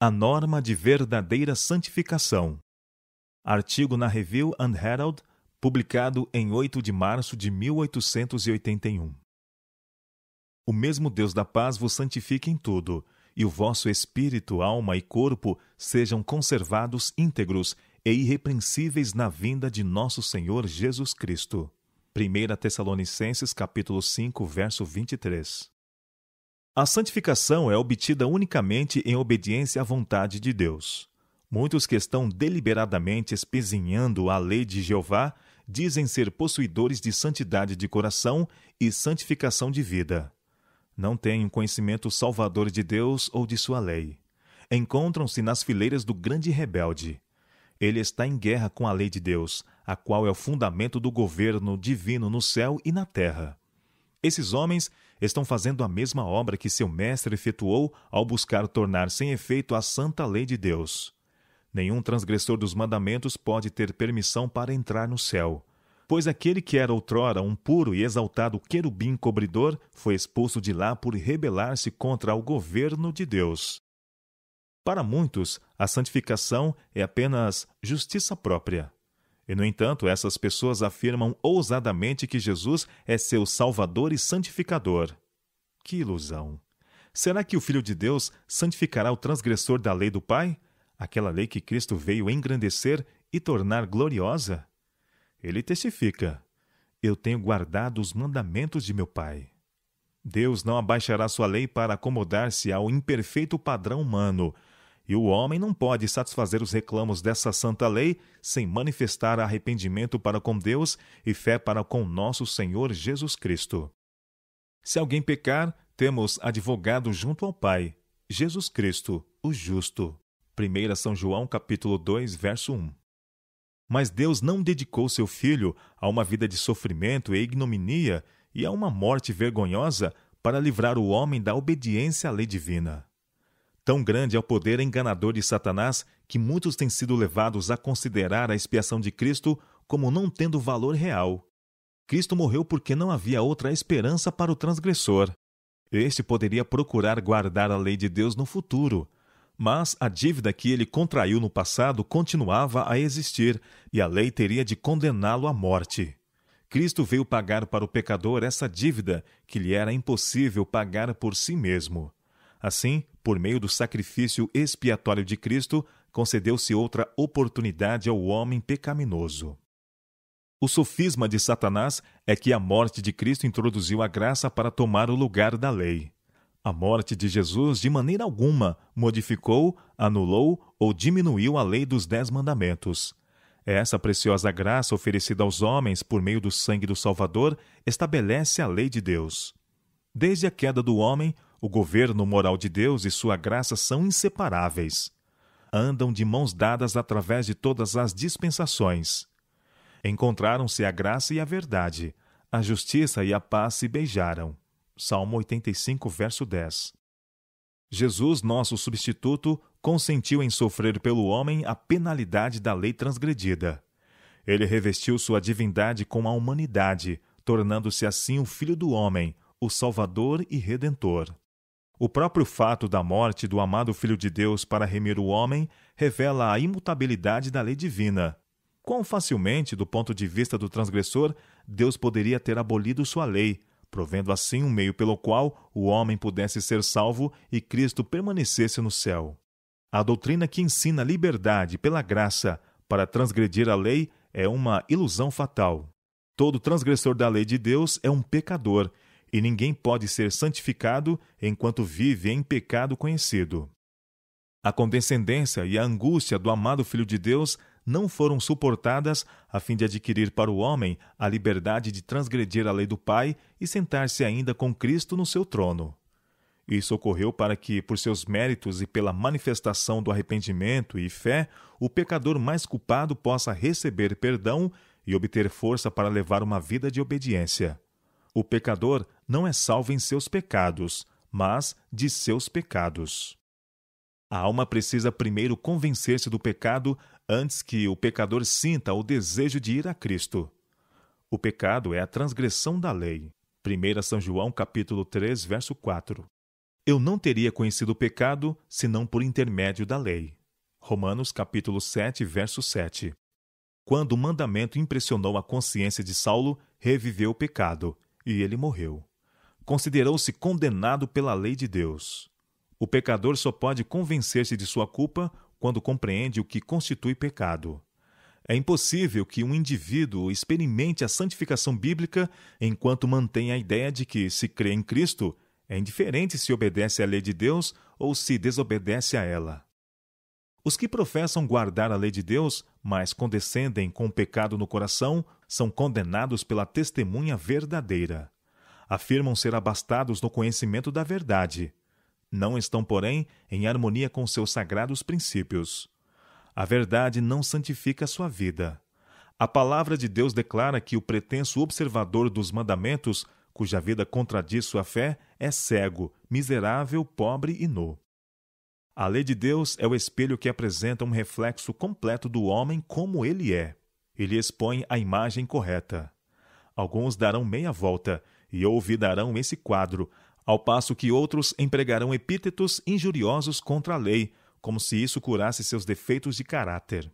A norma de verdadeira santificação. Artigo na Review and Herald, publicado em 8 de março de 1881. O mesmo Deus da paz vos santifique em tudo, e o vosso espírito, alma e corpo sejam conservados íntegros e irrepreensíveis na vinda de nosso Senhor Jesus Cristo. 1 Tessalonicenses capítulo 5, verso 23. A santificação é obtida unicamente em obediência à vontade de Deus. Muitos que estão deliberadamente espezinhando a lei de Jeová dizem ser possuidores de santidade de coração e santificação de vida. Não têm um conhecimento salvador de Deus ou de sua lei. Encontram-se nas fileiras do grande rebelde. Ele está em guerra com a lei de Deus, a qual é o fundamento do governo divino no céu e na terra. Esses homens estão fazendo a mesma obra que seu mestre efetuou ao buscar tornar sem efeito a santa lei de Deus. Nenhum transgressor dos mandamentos pode ter permissão para entrar no céu, pois aquele que era outrora um puro e exaltado querubim cobridor foi expulso de lá por rebelar-se contra o governo de Deus. Para muitos, a santificação é apenas justiça própria. E, no entanto, essas pessoas afirmam ousadamente que Jesus é seu Salvador e Santificador. Que ilusão! Será que o Filho de Deus santificará o transgressor da lei do Pai? Aquela lei que Cristo veio engrandecer e tornar gloriosa? Ele testifica: eu tenho guardado os mandamentos de meu Pai. Deus não abaixará sua lei para acomodar-se ao imperfeito padrão humano, e o homem não pode satisfazer os reclamos dessa santa lei sem manifestar arrependimento para com Deus e fé para com nosso Senhor Jesus Cristo. Se alguém pecar, temos advogado junto ao Pai, Jesus Cristo, o justo. 1 São João capítulo 2, verso 1. Mas Deus não dedicou seu Filho a uma vida de sofrimento e ignominia e a uma morte vergonhosa para livrar o homem da obediência à lei divina. Tão grande é o poder enganador de Satanás que muitos têm sido levados a considerar a expiação de Cristo como não tendo valor real. Cristo morreu porque não havia outra esperança para o transgressor. Este poderia procurar guardar a lei de Deus no futuro, mas a dívida que ele contraiu no passado continuava a existir e a lei teria de condená-lo à morte. Cristo veio pagar para o pecador essa dívida que lhe era impossível pagar por si mesmo. Assim, por meio do sacrifício expiatório de Cristo, concedeu-se outra oportunidade ao homem pecaminoso. O sofisma de Satanás é que a morte de Cristo introduziu a graça para tomar o lugar da lei. A morte de Jesus, de maneira alguma, modificou, anulou ou diminuiu a lei dos 10 mandamentos. Essa preciosa graça oferecida aos homens por meio do sangue do Salvador estabelece a lei de Deus. Desde a queda do homem, o governo moral de Deus e sua graça são inseparáveis. Andam de mãos dadas através de todas as dispensações. Encontraram-se a graça e a verdade, a justiça e a paz se beijaram. Salmo 85, verso 10. Jesus, nosso substituto, consentiu em sofrer pelo homem a penalidade da lei transgredida. Ele revestiu sua divindade com a humanidade, tornando-se assim o Filho do homem, o Salvador e Redentor. O próprio fato da morte do amado Filho de Deus para remir o homem revela a imutabilidade da lei divina. Quão facilmente, do ponto de vista do transgressor, Deus poderia ter abolido sua lei, provendo assim um meio pelo qual o homem pudesse ser salvo e Cristo permanecesse no céu. A doutrina que ensina liberdade pela graça para transgredir a lei é uma ilusão fatal. Todo transgressor da lei de Deus é um pecador, e ninguém pode ser santificado enquanto vive em pecado conhecido. A condescendência e a angústia do amado Filho de Deus não foram suportadas a fim de adquirir para o homem a liberdade de transgredir a lei do Pai e sentar-se ainda com Cristo no seu trono. Isso ocorreu para que, por seus méritos e pela manifestação do arrependimento e fé, o pecador mais culpado possa receber perdão e obter força para levar uma vida de obediência. O pecador não é salvo em seus pecados, mas de seus pecados. A alma precisa primeiro convencer-se do pecado antes que o pecador sinta o desejo de ir a Cristo. O pecado é a transgressão da lei. 1 São João capítulo 3, verso 4. Eu não teria conhecido o pecado senão por intermédio da lei. Romanos capítulo 7, verso 7. Quando o mandamento impressionou a consciência de Saulo, reviveu o pecado, e ele morreu. Considerou-se condenado pela lei de Deus. O pecador só pode convencer-se de sua culpa quando compreende o que constitui pecado. É impossível que um indivíduo experimente a santificação bíblica enquanto mantém a ideia de que, se crê em Cristo, é indiferente se obedece à lei de Deus ou se desobedece a ela. Os que professam guardar a lei de Deus, mas condescendem com o pecado no coração, são condenados pela testemunha verdadeira. Afirmam ser abastados no conhecimento da verdade. Não estão, porém, em harmonia com seus sagrados princípios. A verdade não santifica a sua vida. A palavra de Deus declara que o pretenso observador dos mandamentos, cuja vida contradiz sua fé, é cego, miserável, pobre e nu. A lei de Deus é o espelho que apresenta um reflexo completo do homem como ele é. Ele expõe a imagem correta. Alguns darão meia volta e olvidarão esse quadro, ao passo que outros empregarão epítetos injuriosos contra a lei, como se isso curasse seus defeitos de caráter.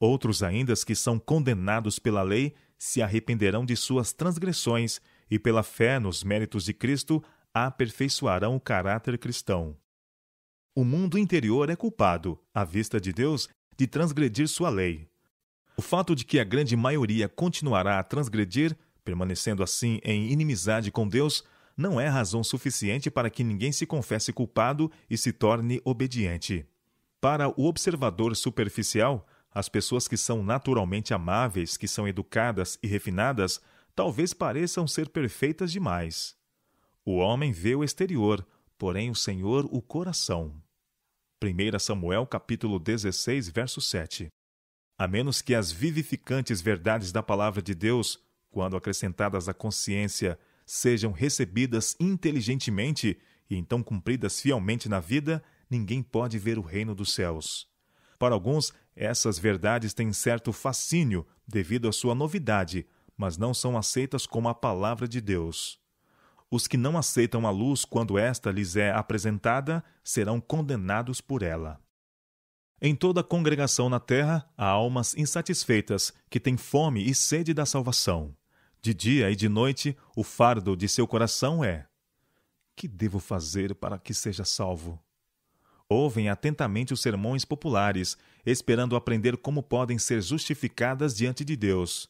Outros ainda que são condenados pela lei se arrependerão de suas transgressões e pela fé nos méritos de Cristo aperfeiçoarão o caráter cristão. O mundo interior é culpado, à vista de Deus, de transgredir sua lei. O fato de que a grande maioria continuará a transgredir, permanecendo assim em inimizade com Deus, não é razão suficiente para que ninguém se confesse culpado e se torne obediente. Para o observador superficial, as pessoas que são naturalmente amáveis, que são educadas e refinadas, talvez pareçam ser perfeitas demais. O homem vê o exterior, porém o Senhor o coração. 1 Samuel capítulo 16, verso 7. A menos que as vivificantes verdades da palavra de Deus, quando acrescentadas à consciência, sejam recebidas inteligentemente e então cumpridas fielmente na vida, ninguém pode ver o reino dos céus. Para alguns, essas verdades têm certo fascínio devido à sua novidade, mas não são aceitas como a palavra de Deus. Os que não aceitam a luz quando esta lhes é apresentada serão condenados por ela. Em toda a congregação na terra há almas insatisfeitas que têm fome e sede da salvação. De dia e de noite, o fardo de seu coração é: que devo fazer para que seja salvo? Ouvem atentamente os sermões populares, esperando aprender como podem ser justificadas diante de Deus.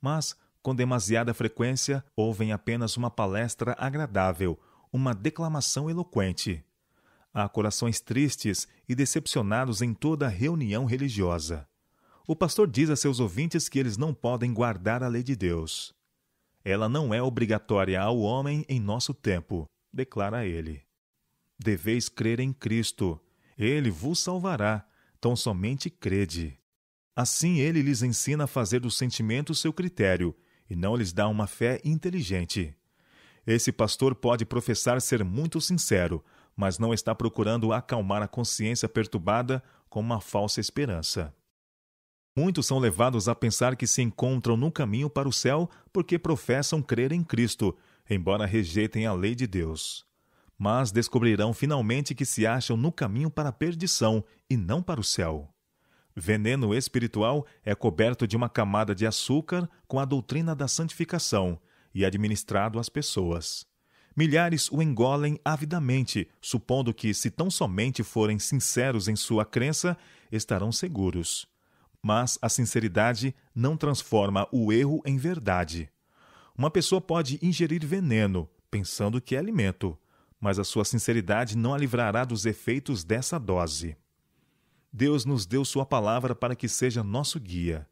Mas, com demasiada frequência, ouvem apenas uma palestra agradável, uma declamação eloquente. Há corações tristes e decepcionados em toda reunião religiosa. O pastor diz a seus ouvintes que eles não podem guardar a lei de Deus. Ela não é obrigatória ao homem em nosso tempo, declara ele. Deveis crer em Cristo. Ele vos salvará, tão somente crede. Assim ele lhes ensina a fazer do sentimento seu critério, e não lhes dá uma fé inteligente. Esse pastor pode professar ser muito sincero, mas não está procurando acalmar a consciência perturbada com uma falsa esperança. Muitos são levados a pensar que se encontram no caminho para o céu porque professam crer em Cristo, embora rejeitem a lei de Deus. Mas descobrirão finalmente que se acham no caminho para a perdição e não para o céu. Veneno espiritual é coberto de uma camada de açúcar com a doutrina da santificação e administrado às pessoas. Milhares o engolem avidamente, supondo que, se tão somente forem sinceros em sua crença, estarão seguros. Mas a sinceridade não transforma o erro em verdade. Uma pessoa pode ingerir veneno, pensando que é alimento, mas a sua sinceridade não a livrará dos efeitos dessa dose. Deus nos deu sua palavra para que seja nosso guia.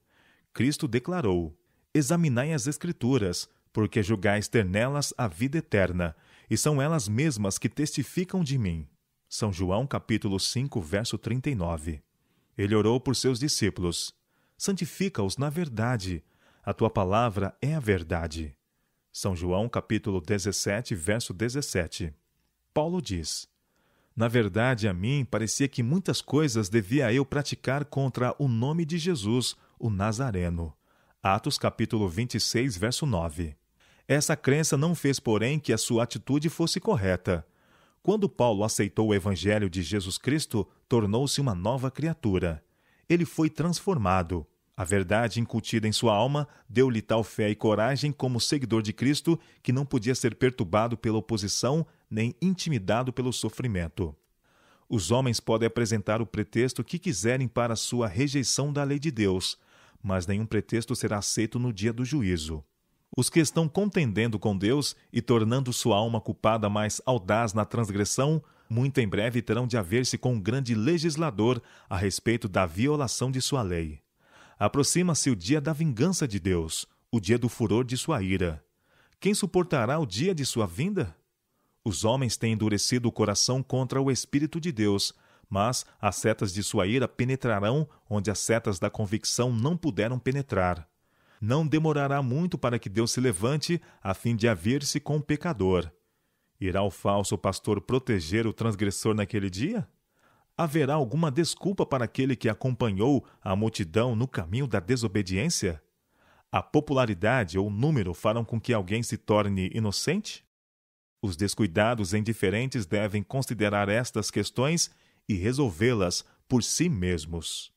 Cristo declarou: examinai as Escrituras, porque julgais ter nelas a vida eterna, e são elas mesmas que testificam de mim. São João capítulo 5, verso 39. Ele orou por seus discípulos: santifica-os na verdade, a tua palavra é a verdade. São João capítulo 17, verso 17. Paulo diz: na verdade, a mim parecia que muitas coisas devia eu praticar contra o nome de Jesus, o Nazareno. Atos capítulo 26, verso 9. Essa crença não fez, porém, que a sua atitude fosse correta. Quando Paulo aceitou o Evangelho de Jesus Cristo, tornou-se uma nova criatura. Ele foi transformado. A verdade incutida em sua alma deu-lhe tal fé e coragem como seguidor de Cristo que não podia ser perturbado pela oposição nem intimidado pelo sofrimento. Os homens podem apresentar o pretexto que quiserem para sua rejeição da lei de Deus, mas nenhum pretexto será aceito no dia do juízo. Os que estão contendendo com Deus e tornando sua alma culpada mais audaz na transgressão, muito em breve terão de haver-se com um grande legislador a respeito da violação de sua lei. Aproxima-se o dia da vingança de Deus, o dia do furor de sua ira. Quem suportará o dia de sua vinda? Os homens têm endurecido o coração contra o Espírito de Deus, mas as setas de sua ira penetrarão onde as setas da convicção não puderam penetrar. Não demorará muito para que Deus se levante a fim de haver-se com o pecador. Irá o falso pastor proteger o transgressor naquele dia? Haverá alguma desculpa para aquele que acompanhou a multidão no caminho da desobediência? A popularidade ou o número farão com que alguém se torne inocente? Os descuidados e indiferentes devem considerar estas questões e resolvê-las por si mesmos.